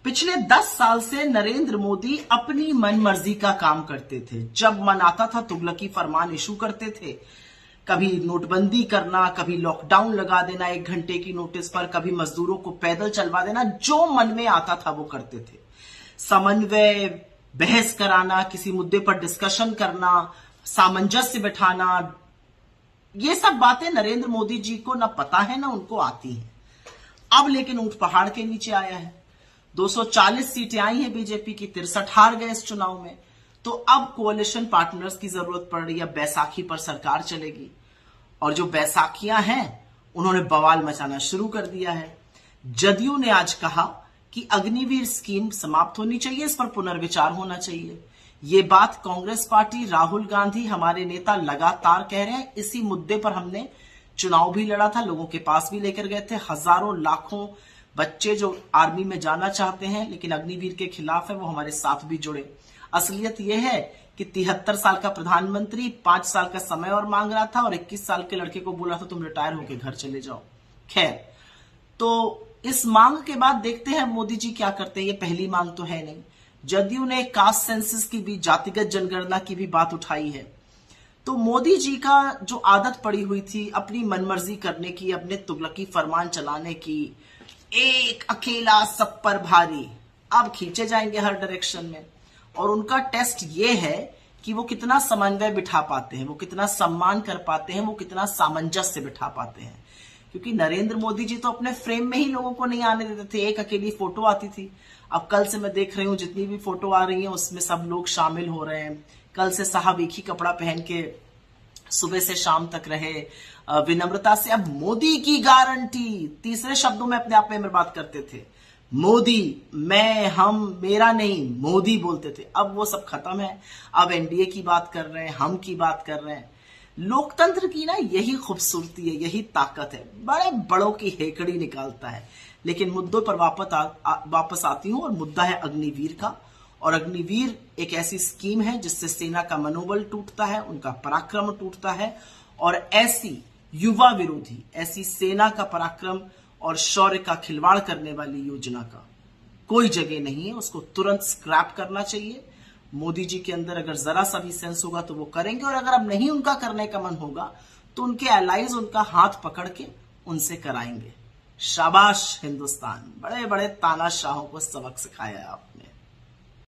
पिछले 10 साल से नरेंद्र मोदी अपनी मनमर्जी का काम करते थे। जब मन आता था तुगलकी फरमान इशू करते थे। कभी नोटबंदी करना, कभी लॉकडाउन लगा देना 1 घंटे की नोटिस पर, कभी मजदूरों को पैदल चलवा देना, जो मन में आता था वो करते थे। समन्वय, बहस कराना, किसी मुद्दे पर डिस्कशन करना, सामंजस्य बिठाना, ये सब बातें नरेंद्र मोदी जी को ना पता है ना उनको आती हैं। अब लेकिन ऊंट पहाड़ के नीचे आया है। 240 सीटें आई हैं बीजेपी की, 63 हार गए इस चुनाव में। तो अब कोalition पार्टनर्स की जरूरत पड़ रही है। बैसाखी पर सरकार चलेगी और जो बैसाखियां हैं उन्होंने बवाल मचाना शुरू कर दिया है। जदयू ने आज कहा कि अग्निवीर स्कीम समाप्त होनी चाहिए, इस पर पुनर्विचार होना चाहिए। ये बात कांग्रेस पार्टी, राहुल गांधी, हमारे नेता लगातार कह रहे हैं। इसी मुद्दे पर हमने चुनाव भी लड़ा था, लोगों के पास भी लेकर गए थे। हजारों लाखों बच्चे जो आर्मी में जाना चाहते हैं लेकिन अग्निवीर के खिलाफ है, वो हमारे साथ भी जुड़े। असलियत यह है कि 73 साल का प्रधानमंत्री 5 साल का समय और मांग रहा था और 21 साल के लड़के को बोला था तुम रिटायर होकर घर चले जाओ। खैर, तो इस मांग के बाद देखते हैं मोदी जी क्या करते हैं। ये पहली मांग तो है नहीं। जदयू ने कास्ट सेंसस की भी, जातिगत जनगणना की भी बात उठाई है। तो मोदी जी का जो आदत पड़ी हुई थी अपनी मनमर्जी करने की, अपने तुगलकी फरमान चलाने की, एक अकेला सब पर भारी, अब खींचे जाएंगे हर डायरेक्शन में। और उनका टेस्ट ये है कि वो कितना समन्वय बिठा पाते हैं, वो कितना सम्मान कर पाते हैं, वो कितना सामंजस्य बिठा पाते हैं। क्योंकि नरेंद्र मोदी जी तो अपने फ्रेम में ही लोगों को नहीं आने देते थे। एक अकेली फोटो आती थी। अब कल से मैं देख रही हूं जितनी भी फोटो आ रही है उसमें सब लोग शामिल हो रहे हैं। कल से साहब एक ही कपड़ा पहन के सुबह से शाम तक रहे, विनम्रता से। अब मोदी की गारंटी, तीसरे शब्दों में अपने आप में बात करते थे। मोदी, मैं, हम, मेरा नहीं, मोदी बोलते थे। अब वो सब खत्म है। अब एनडीए की बात कर रहे हैं, हम की बात कर रहे हैं। लोकतंत्र की ना यही खूबसूरती है, यही ताकत है। बड़े बड़ों की हेकड़ी निकालता है। लेकिन मुद्दों पर वापस आती हूं और मुद्दा है अग्निवीर का। और अग्निवीर एक ऐसी स्कीम है जिससे सेना का मनोबल टूटता है, उनका पराक्रम टूटता है। और ऐसी युवा विरोधी, ऐसी सेना का पराक्रम और शौर्य का खिलवाड़ करने वाली योजना का कोई जगह नहीं है। उसको तुरंत स्क्रैप करना चाहिए। मोदी जी के अंदर अगर जरा सा भी सेंस होगा तो वो करेंगे, और अगर अब नहीं उनका करने का मन होगा तो उनके एलाइज उनका हाथ पकड़ के उनसे कराएंगे। शाबाश हिंदुस्तान, बड़े बड़े तानाशाहों को सबक सिखाया आपने।